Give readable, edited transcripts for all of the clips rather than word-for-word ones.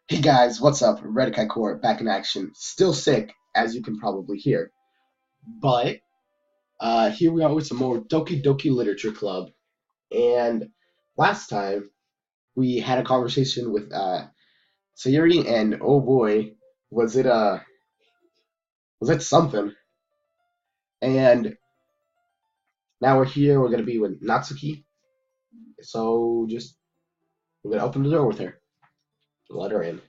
Hey guys, what's up? Redikai Core back in action. Still sick, as you can probably hear. But here we are with some more Doki Doki Literature Club. And last time we had a conversation with Sayuri, and oh boy, was it something. And now we're here, we're gonna be with Natsuki. So just we're gonna open the door with her. Let her in.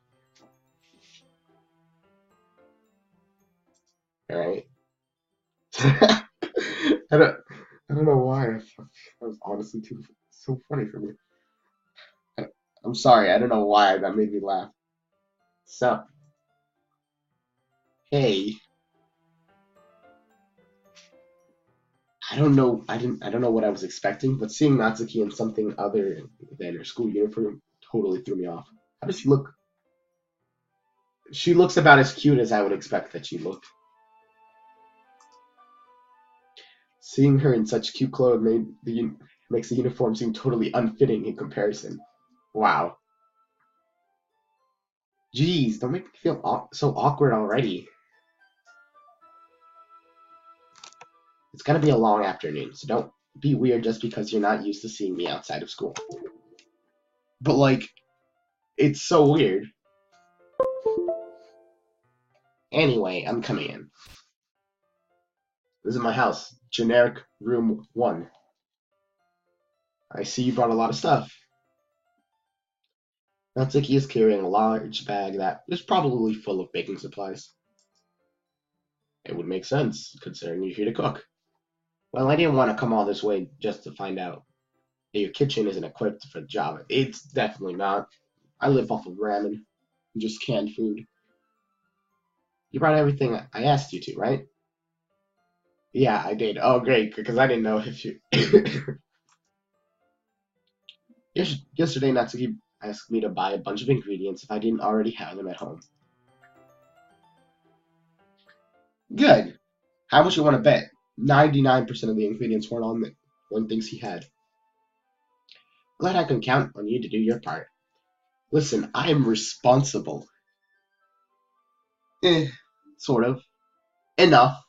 Alright. I don't I don't know why. That was honestly too so funny for me. I'm sorry, I don't know why that made me laugh. So, hey, I don't know what I was expecting, but seeing Natsuki in something other than her school uniform totally threw me off. How does she look? She looks about as cute as I would expect that she looked. Seeing her in such cute clothes makes the uniform seem totally unfitting in comparison. Wow. Jeez, don't make me feel so awkward already. It's gonna be a long afternoon, so don't be weird just because you're not used to seeing me outside of school. But like, it's so weird. Anyway, I'm coming in. This is my house. Generic room 1. I see you brought a lot of stuff. Natsuki is carrying a large bag that is probably full of baking supplies. It would make sense, considering you're here to cook. Well, I didn't want to come all this way just to find out that your kitchen isn't equipped for the job. It's definitely not. I live off of ramen, just canned food. You brought everything I asked you to, right? Yeah, I did. Oh, great, because I didn't know if you... Yesterday, Natsuki asked me to buy a bunch of ingredients if I didn't already have them at home. Good. How much you want to bet? 99% of the ingredients weren't on the one things he had. Glad I can count on you to do your part. Listen, I am responsible. Eh, sort of. Enough.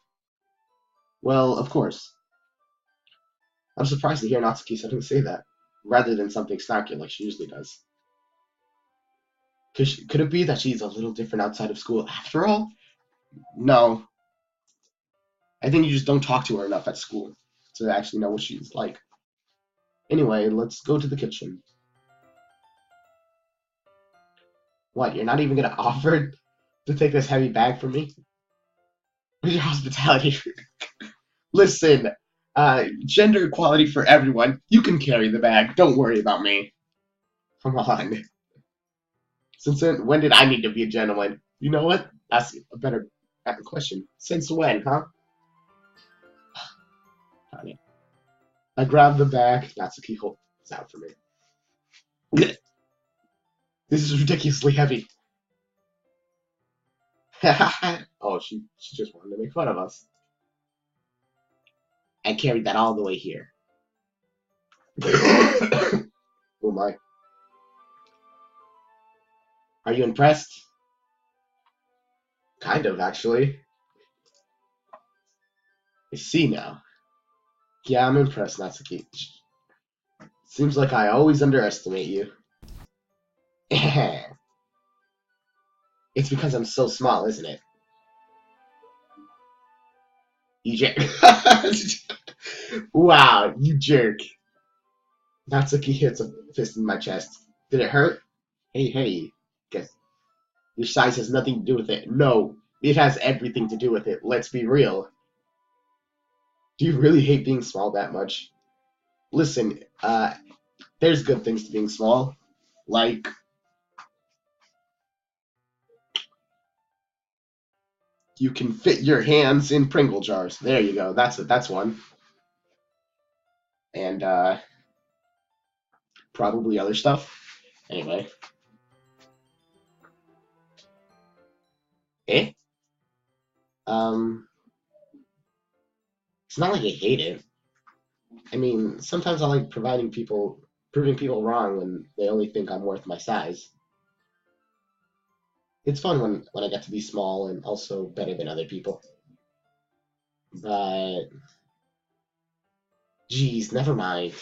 Well, of course. I'm surprised to hear Natsuki suddenly say that, rather than something snarky like she usually does. Could it be that she's a little different outside of school after all? No. I think you just don't talk to her enough at school to actually know what she's like. Anyway, let's go to the kitchen. What, you're not even gonna offer to take this heavy bag from me? Where's your hospitality? Listen, gender equality for everyone. You can carry the bag. Don't worry about me. Come on. Since when did I need to be a gentleman? You know what? That's a better question. Since when, huh? Honey. I grabbed the bag. Natsuki holds out for me. This is ridiculously heavy. Oh, she just wanted to make fun of us. I carried that all the way here. Oh my. Are you impressed? Kind of, actually. I see now. Yeah, I'm impressed, Natsuki. Seems like I always underestimate you. It's because I'm so small, isn't it? You jerk. Wow, you jerk. Natsuki hits a fist in my chest. Did it hurt? Hey, hey. Guess your size has nothing to do with it. No, it has everything to do with it. Let's be real. Do you really hate being small that much? Listen, there's good things to being small. Like, you can fit your hands in Pringle jars. There you go. That's one. And, probably other stuff. Anyway. Eh? Um, it's not like I hate it. I mean, sometimes I like proving people wrong when they only think I'm worth my size. It's fun when I get to be small and also better than other people. But geez, never mind.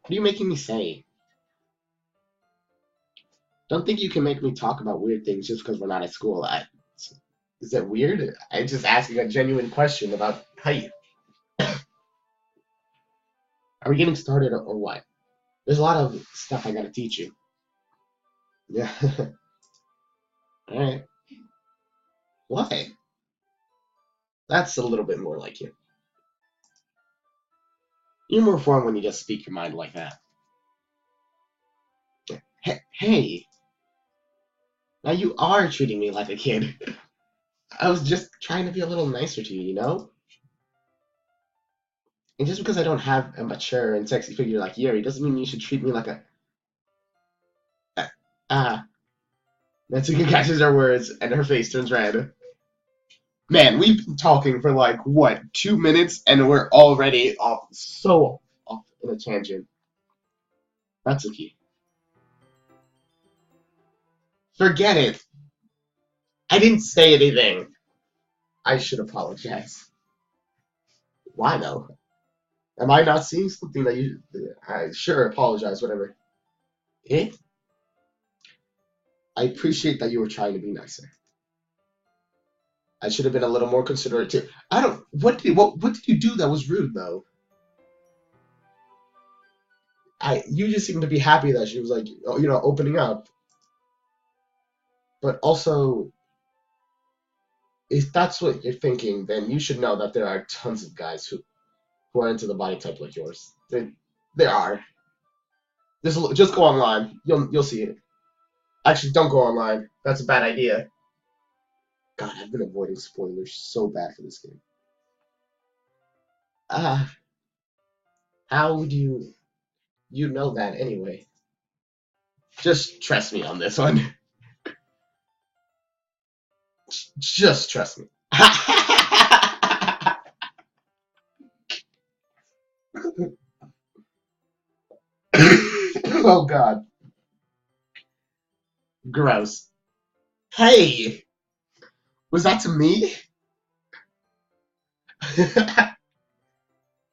What are you making me say? Don't think you can make me talk about weird things just because we're not at school. Is that weird? I'm just asking a genuine question about height. Are we getting started or what? There's a lot of stuff I gotta teach you. Yeah. All right. What? That's a little bit more like you. You're more fun when you just speak your mind like that. Hey, now you are treating me like a kid. I was just trying to be a little nicer to you, you know? And just because I don't have a mature and sexy figure like Yuri doesn't mean you should treat me like a. Ah. Natsuki catches her words and her face turns red. Man, we've been talking for like, what, 2 minutes and we're already off in a tangent. Natsuki. Forget it. I didn't say anything. I should apologize. Why though? Am I not seeing something that you? I sure apologize. Whatever. Eh? I appreciate that you were trying to be nicer. I should have been a little more considerate too. I don't. What did you do that was rude though? You just seemed to be happy that she was like opening up. But also, if that's what you're thinking, then you should know that there are tons of guys who are into the body type like yours. There are. Just go online. You'll see it. Actually, don't go online. That's a bad idea. God, I've been avoiding spoilers so bad for this game. Ah, how would you know that anyway? Just trust me on this one. Just trust me. Oh God, gross. Hey, was that to me?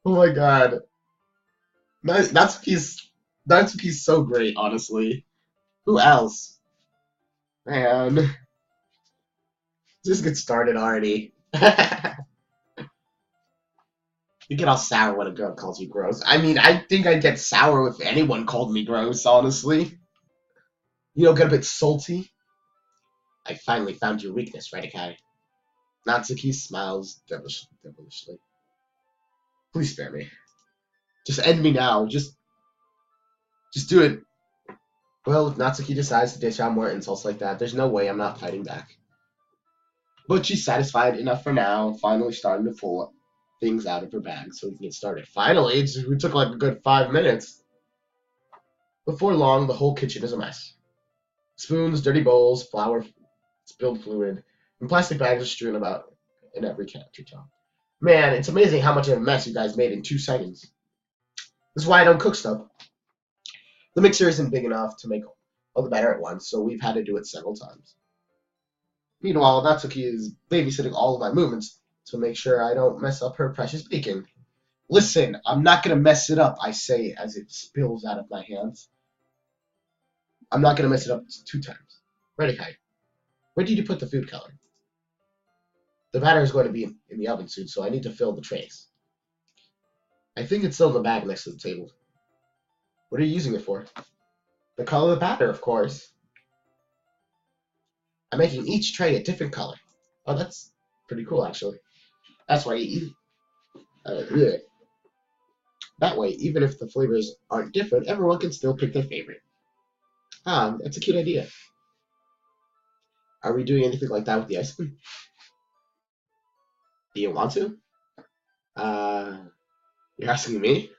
Oh my God, Natsuki's so great, honestly. Who else? Man, just get started already. You get all sour when a girl calls you gross. I mean, I think I'd get sour if anyone called me gross, honestly. Get a bit salty. I finally found your weakness, Redikai. Natsuki smiles devilishly. Please spare me. Just end me now. Just do it. Well, if Natsuki decides to dish out more insults like that, there's no way I'm not fighting back. But she's satisfied enough for now, finally starting to pull things out of her bag so we can get started. Finally, we took like a good 5 minutes. Before long, the whole kitchen is a mess. Spoons, dirty bowls, flour, spilled fluid, and plastic bags are strewn about in every countertop. Man, it's amazing how much of a mess you guys made in 2 seconds. This is why I don't cook stuff. The mixer isn't big enough to make all the batter at once, so we've had to do it several times. Meanwhile, Natsuki is babysitting all of my movements to make sure I don't mess up her precious baking. Listen, I'm not gonna mess it up, I say as it spills out of my hands. I'm not gonna mess it up 2 times. Redikai, where did you put the food coloring? The batter is going to be in the oven soon, so I need to fill the trays. I think it's still in the bag next to the table. What are you using it for? The color of the batter, of course. I'm making each tray a different color. Oh, that's pretty cool, actually. That's why you eat. That way, even if the flavors aren't different, everyone can still pick their favorite. Ah, that's a cute idea. Are we doing anything like that with the ice cream? Do you want to? Uh, you're asking me?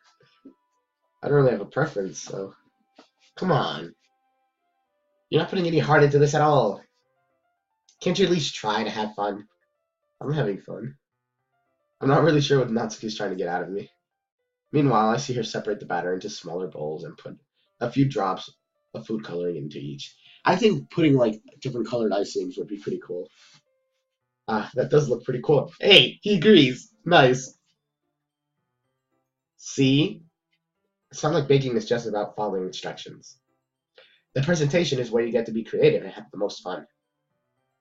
I don't really have a preference, so come on. You're not putting any heart into this at all. Can't you at least try to have fun? I'm having fun. I'm not really sure what Natsuki's trying to get out of me. Meanwhile, I see her separate the batter into smaller bowls and put a few drops of food coloring into each. I think putting like different colored icings would be pretty cool. Ah, that does look pretty cool. Hey, he agrees. Nice. See? It's not like baking is just about following instructions. The presentation is where you get to be creative and have the most fun.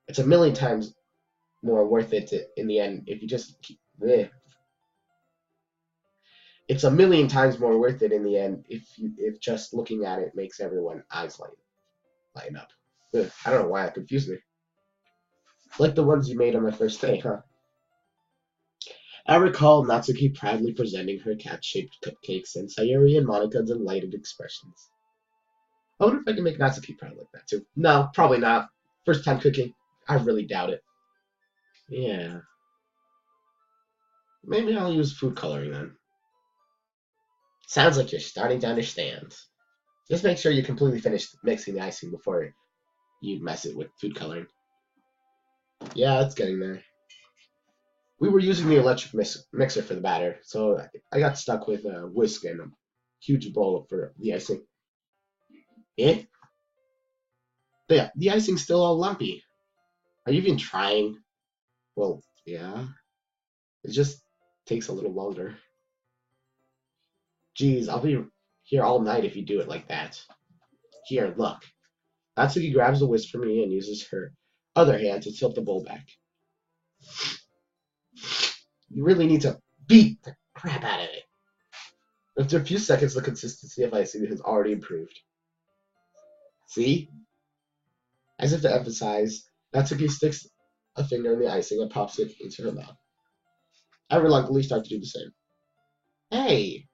It's a million times more worth it in the end if you just keep. It's a million times more worth it in the end if just looking at it makes everyone eyes line up. Ugh, I don't know why that confused me. Like the ones you made on my first day, huh? I recall Natsuki proudly presenting her cat-shaped cupcakes and Sayuri and Monica delighted expressions. I wonder if I can make Natsuki proud like that too. No, probably not. First time cooking, I really doubt it. Yeah, maybe I'll use food coloring then. Sounds like you're starting to understand. Just make sure you completely finish mixing the icing before you mess it with food coloring. Yeah, it's getting there. We were using the electric mixer for the batter, so I got stuck with a whisk and a huge bowl for the icing. Eh? The icing's still all lumpy. Are you even trying? Well, yeah. It just takes a little longer. Geez, I'll be here all night if you do it like that. Here, look. Natsuki grabs the whisk from me and uses her other hand to tilt the bowl back. You really need to beat the crap out of it. After a few seconds, the consistency of icing has already improved. See? As if to emphasize, Natsuki sticks a finger in the icing and pops it into her mouth. I reluctantly start to do the same. Hey!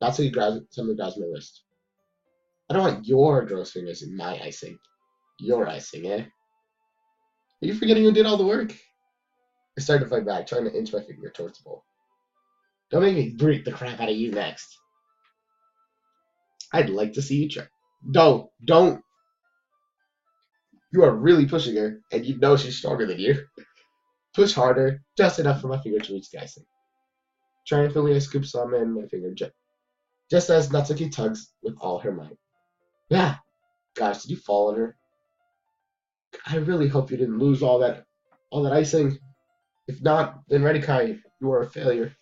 Natsuki suddenly grabs my wrist. I don't want your gross fingers in my icing. Your icing, eh? Are you forgetting who did all the work? I started to fight back, trying to inch my finger towards the bowl. Don't make me beat the crap out of you next. I'd like to see you try. Don't. You are really pushing her, and you know she's stronger than you. Push harder, just enough for my finger to reach the icing. Triumphantly, I scoop some in my finger, just as Natsuki tugs with all her might. Yeah, gosh, did you fall on her? I really hope you didn't lose all that icing. If not, then Redikai, you are a failure.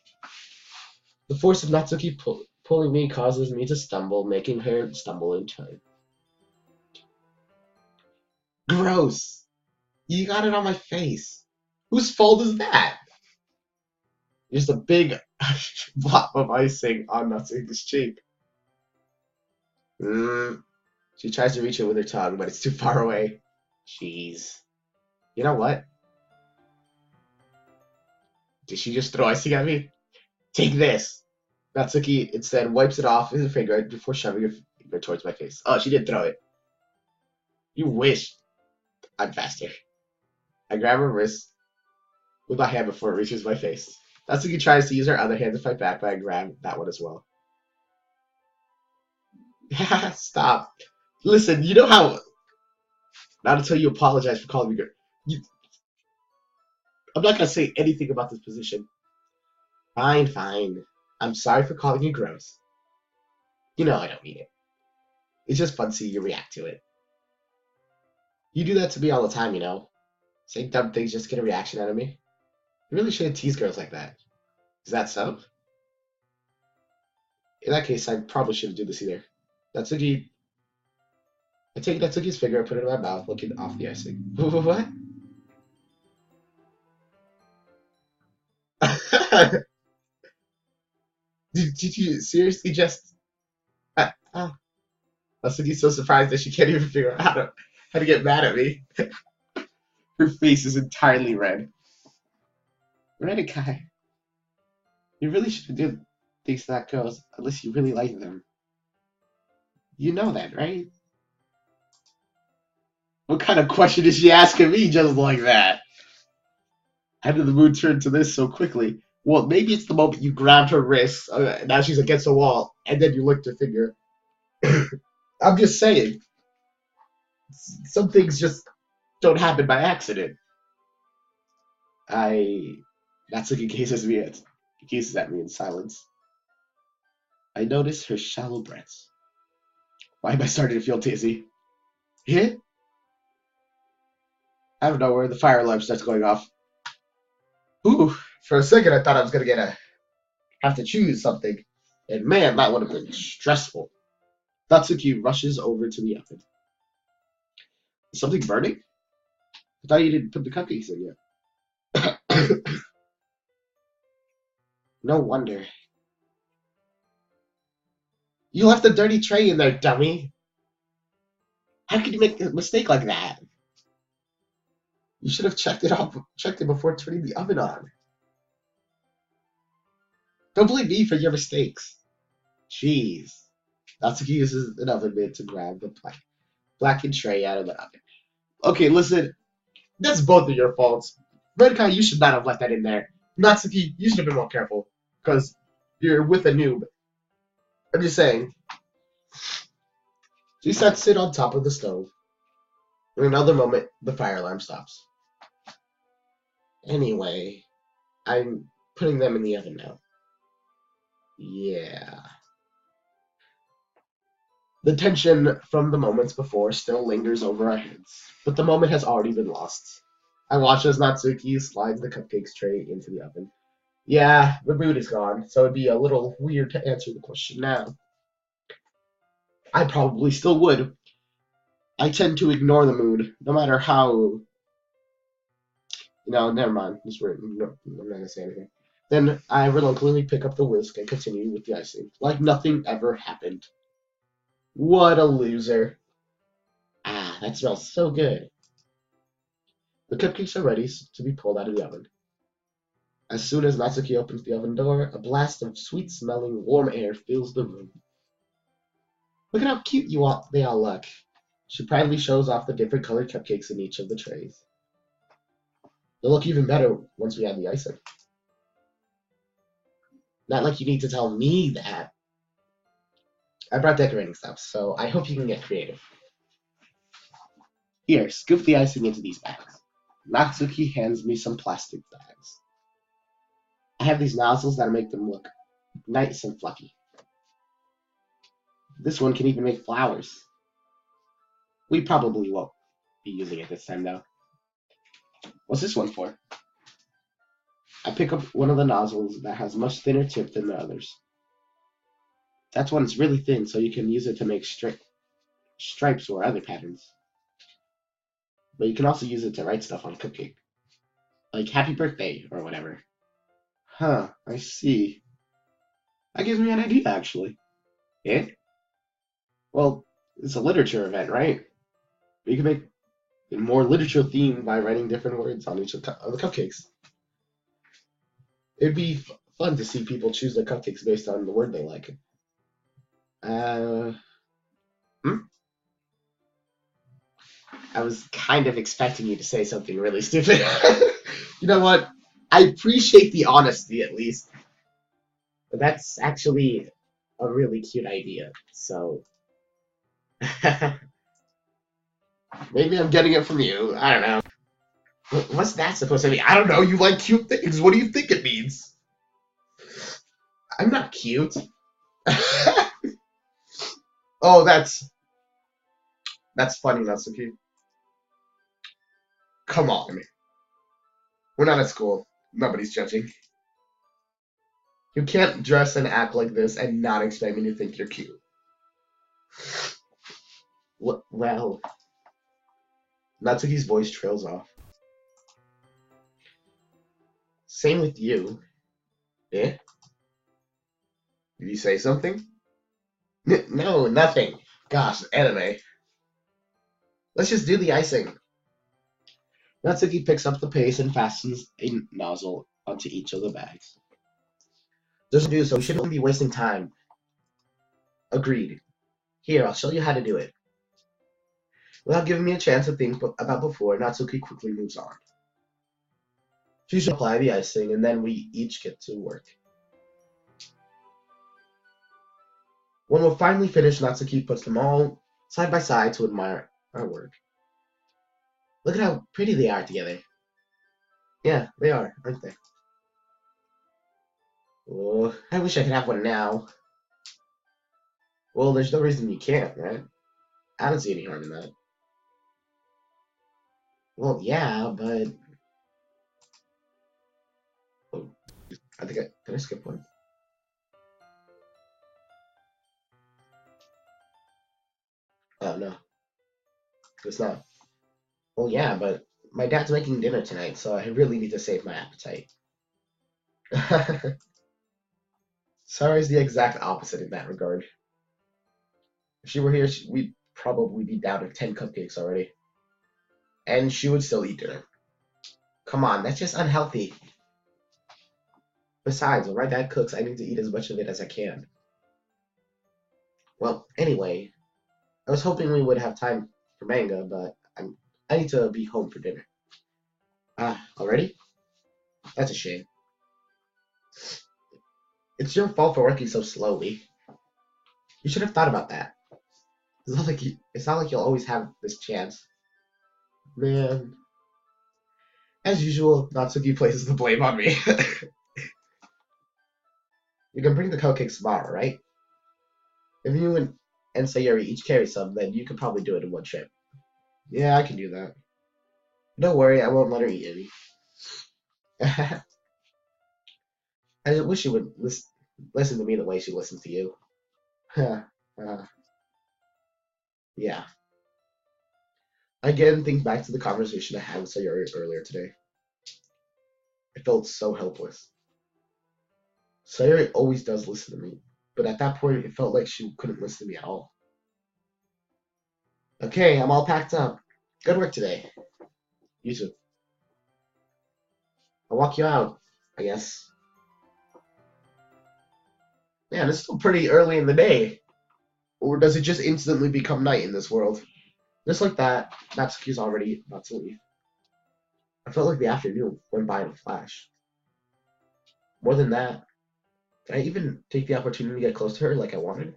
The force of Natsuki pulling me causes me to stumble, making her stumble in turn. Gross! You got it on my face. Whose fault is that? There's a big blob of icing on Natsuki's cheek. She tries to reach it with her tongue, but it's too far away. Jeez. You know what? Did she just throw icing at me? Take this! Natsuki instead wipes it off with her finger before shoving her finger towards my face. Oh, she did throw it. You wish. I'm faster. I grab her wrist with my hand before it reaches my face. Natsuki tries to use her other hand to fight back, but I grab that one as well. Stop. Listen, you know how. Not until you apologize for calling me girl. I'm not gonna say anything about this position. Fine, fine. I'm sorry for calling you gross. You know I don't mean it. It's just fun seeing you react to it. You do that to me all the time, you know. Saying dumb things just to get a reaction out of me. You really shouldn't tease girls like that. Is that so? In that case, I probably shouldn't do this either. Natsuki. I take Natsuki's finger and put it in my mouth, looking off the icing. What? did you seriously just. Ah. Natsuki's so surprised that she can't even figure out how to get mad at me. Her face is entirely red. Redikai, you really shouldn't do things to that girls unless you really like them. You know that, right? What kind of question is she asking me just like that? How did the mood turn to this so quickly? Well, maybe it's the moment you grabbed her wrist, now she's against the wall, and then you licked her finger. I'm just saying, some things just don't happen by accident. I. Natsuki gazes at me in silence. I notice her shallow breaths. Why am I starting to feel dizzy? Yeah? Out of nowhere, the fire alarm starts going off. Ooh, for a second I thought I was gonna have to choose something. And man, that would have been stressful. Natsuki rushes over to the oven. Is something burning? I thought you didn't put the cupcakes in yet. No wonder. You left a dirty tray in there, dummy. How could you make a mistake like that? You should have checked it before turning the oven on. Don't blame me for your mistakes. Jeez. Natsuki uses an oven mitt to grab the blackened tray out of the oven. Okay, listen, that's both of your faults. Redkai, you should not have left that in there. Natsuki, you should have been more careful, because you're with a noob. I'm just saying. She sat sit on top of the stove. In another moment, the fire alarm stops. Anyway, I'm putting them in the oven now. Yeah. The tension from the moments before still lingers over our heads, but the moment has already been lost. I watch as Natsuki slides the cupcakes tray into the oven. Yeah, the mood is gone, so it'd be a little weird to answer the question now. I probably still would. I tend to ignore the mood, no matter how. Never mind. No, I'm not gonna say anything. Then I reluctantly pick up the whisk and continue with the icing, like nothing ever happened. What a loser. Ah, that smells so good. The cupcakes are ready to be pulled out of the oven. As soon as Natsuki opens the oven door, a blast of sweet-smelling, warm air fills the room. Look at how cute they all look. She proudly shows off the different colored cupcakes in each of the trays. They'll look even better once we add the icing. Not like you need to tell me that. I brought decorating stuff, so I hope you can get creative. Here, scoop the icing into these bags. Natsuki hands me some plastic bags. I have these nozzles that make them look nice and fluffy. This one can even make flowers. We probably won't be using it this time, though. What's this one for? I pick up one of the nozzles that has much thinner tip than the others. That one's really thin, so you can use it to make stripes or other patterns. But you can also use it to write stuff on a cupcake. Like happy birthday or whatever. Huh, I see. That gives me an idea, actually. Yeah? Well, it's a literature event, right? You can make it more literature themed by writing different words on each of the cupcakes. It'd be fun to see people choose their cupcakes based on the word they like. Uh, hmm? I was kind of expecting you to say something really stupid. You know what? I appreciate the honesty at least. But that's actually a really cute idea. So maybe I'm getting it from you. I don't know. What's that supposed to mean? I don't know. You like cute things. What do you think it means? I'm not cute. Oh, that's funny, Natsuki. Come on. We're not at school. Nobody's judging. You can't dress and act like this and not expect me to think you're cute. Well, Natsuki's voice trails off. Same with you. Eh? Did you say something? No, nothing. Gosh, anime. Let's just do the icing. Natsuki picks up the pace and fastens a nozzle onto each of the bags. Just do so. We shouldn't be wasting time. Agreed. Here, I'll show you how to do it. Without giving me a chance to think about before, Natsuki quickly moves on. She should apply the icing, and then we each get to work. When we're finally finished, Natsuki puts them all side by side to admire our work. Look at how pretty they are together. Yeah, they are, aren't they? Oh, I wish I could have one now. Well, there's no reason you can't, right? I don't see any harm in that. Well, yeah, but oh, I think did I skip one? Oh no, it's not. Well, yeah, but my dad's making dinner tonight, so I really need to save my appetite. Sarah's the exact opposite in that regard. If she were here, we'd probably be down to 10 cupcakes already. And she would still eat dinner. Come on, that's just unhealthy. Besides, when my dad cooks, I need to eat as much of it as I can. Well, anyway, I was hoping we would have time for manga, but I need to be home for dinner. Ah, already? That's a shame. It's your fault for working so slowly. You should have thought about that. It's not like you'll always have this chance. Man, as usual, Natsuki places the blame on me. You can bring the cupcakes tomorrow, right? If you and Sayuri each carry some, then you could probably do it in one trip. Yeah, I can do that. Don't worry, I won't let her eat any. I just wish she would listen to me the way she listens to you. uh, yeah. Again, think back to the conversation I had with Sayuri earlier today. I felt so helpless. Sayuri always does listen to me, but at that point, it felt like she couldn't listen to me at all. Okay, I'm all packed up. Good work today. You too. I'll walk you out, I guess. Man, it's still pretty early in the day. Or does it just instantly become night in this world? Just like that, Natsuki's already about to leave. I felt like the afternoon went by in a flash. More than that, did I even take the opportunity to get close to her like I wanted?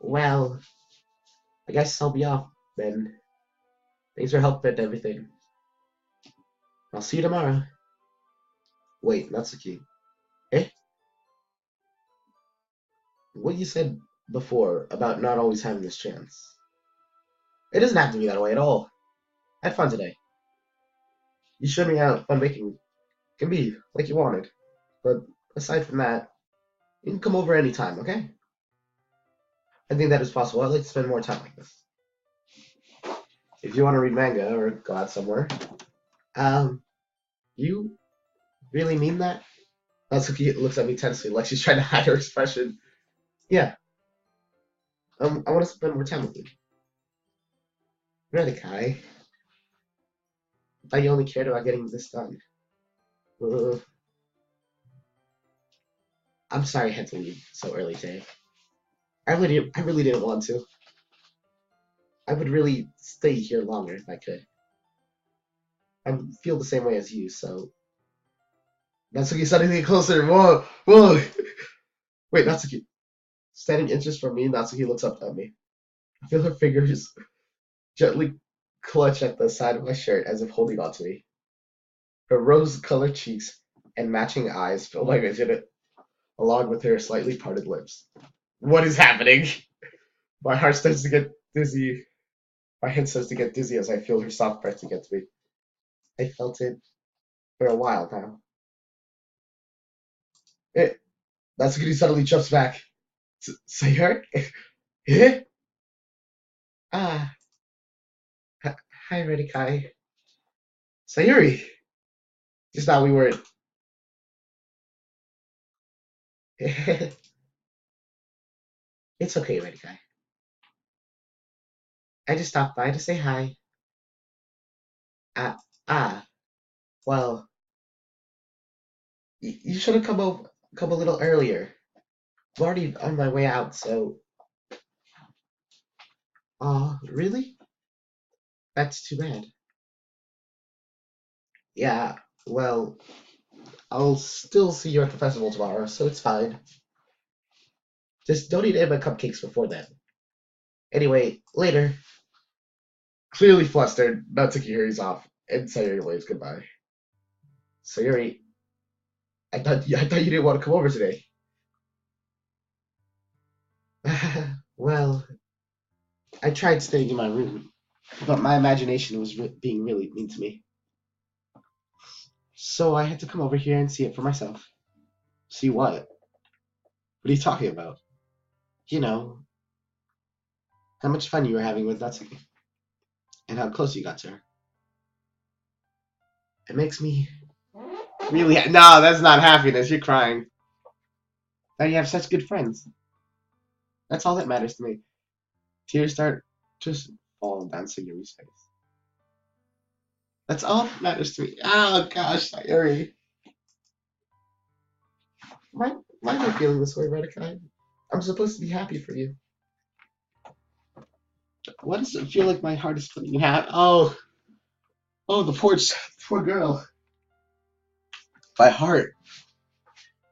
Well, I guess I'll be off then. Thanks for helping and everything. I'll see you tomorrow. Wait, Natsuki. Eh? What you said before about not always having this chance. It doesn't have to be that way at all. I had fun today. You showed me how fun baking can be, like you wanted. But aside from that, you can come over anytime, okay? I think that is possible. I'd like to spend more time like this. If you want to read manga or go out somewhere, um, you really mean that? Natsuki looks at me tensely, like she's trying to hide her expression. Yeah, I want to spend more time with you. Really, Kai? I thought you only cared about getting this done. Uh, I'm sorry I had to leave so early today. I really didn't want to. I would really stay here longer if I could. I feel the same way as you, so Natsuki suddenly get closer. Whoa, whoa. Wait, Natsuki. Standing inches from me, Natsuki looks up at me. I feel her fingers gently clutch at the side of my shirt as if holding on to me. Her rose-colored cheeks and matching eyes fill my vision, along with her slightly parted lips. What is happening? My heart starts to get dizzy. My head starts to get dizzy as I feel her soft breath against me. I felt it for a while now. Eh, Natsuki suddenly jumps back. Sayuri? Eh? Ah, hi, Redikai. Sayuri! Just thought we were. It's okay, Redikai. I just stopped by to say hi. Ah, ah, well, you should have come a little earlier. I'm already on my way out, so. Really? That's too bad. Yeah, well, I'll still see you at the festival tomorrow, so it's fine. Just don't eat any of my cupcakes before then. Anyway, later. Clearly flustered, Natsuki hurries off, and Sayuri waves goodbye. Sayuri, I thought you didn't want to come over today. Well, I tried staying in my room. but my imagination was being really mean to me. So I had to come over here and see it for myself. See what? What are you talking about? You know, how much fun you were having with Natsuki, and how close you got to her. It makes me really no, that's not happiness. You're crying. Now you have such good friends. That's all that matters to me. Tears start just falling down Sayuri's face. That's all that matters to me. Oh gosh, Sayuri. Why am I feeling this way, Redekai? I'm supposed to be happy for you. Why does it feel like my heart is splitting in half? Oh, the poor girl. My heart.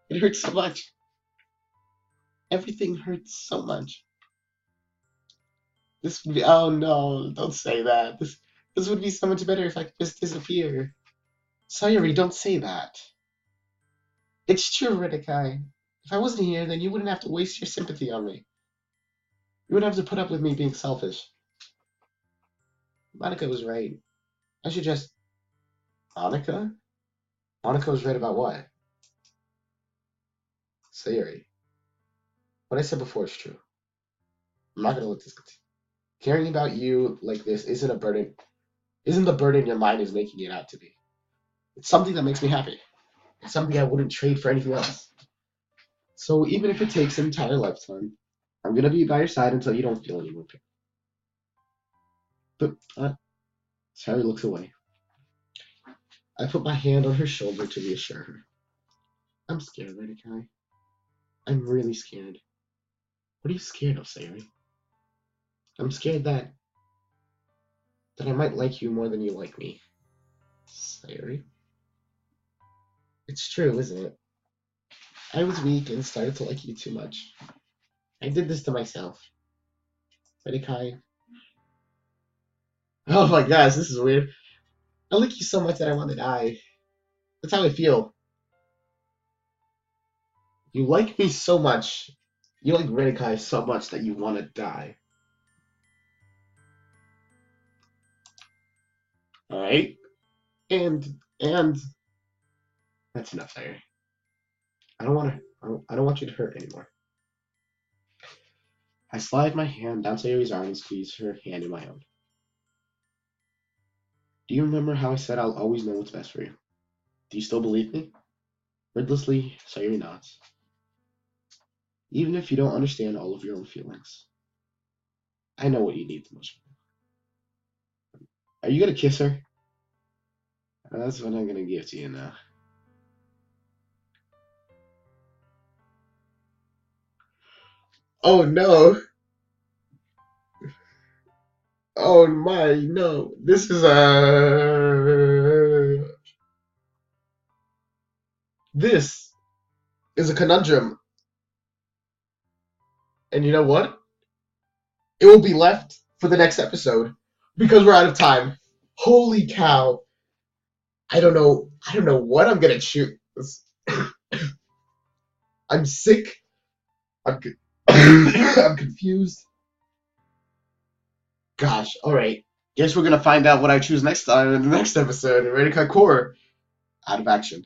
It hurts so much. Everything hurts so much. This would be. Oh no! Don't say that. This would be so much better if I could just disappear. Sayuri, don't say that. It's true, Redekai. If I wasn't here, then you wouldn't have to waste your sympathy on me. You wouldn't have to put up with me being selfish. Monica was right. I should just. Monica? Monica was right about what? Sayuri. What I said before is true. I'm not gonna let this continue. Caring about you like this isn't a burden. Isn't the burden your mind is making it out to be. It's something that makes me happy. It's something I wouldn't trade for anything else. So even if it takes an entire lifetime, I'm gonna be by your side until you don't feel any more pain. But Sayuri looks away. I put my hand on her shoulder to reassure her. I'm scared, Redekai. I'm really scared. What are you scared of, Sayuri? I'm scared that I might like you more than you like me. Sayuri? It's true, isn't it? I was weak and started to like you too much. I did this to myself. Redekai. Oh my gosh, this is weird. I like you so much that I want to die. That's how I feel. You like me so much. You like Redekai so much that you want to die. Alright? And that's enough, Sayuri. I don't want you to hurt anymore. I slide my hand down Sayuri's arm and squeeze her hand in my own. Do you remember how I said I'll always know what's best for you? Do you still believe me? Wordlessly, Sayuri nods. Even if you don't understand all of your own feelings, I know what you need the most. Are you gonna kiss her? That's what I'm gonna give to you now. Oh no! Oh my, no! This is This is a conundrum. And you know what? It will be left for the next episode because we're out of time. Holy cow! I don't know what I'm gonna choose. I'm sick. I'm I'm confused. Gosh, alright. Guess we're gonna find out what I choose next time in the next episode. Ready to cut core out of action.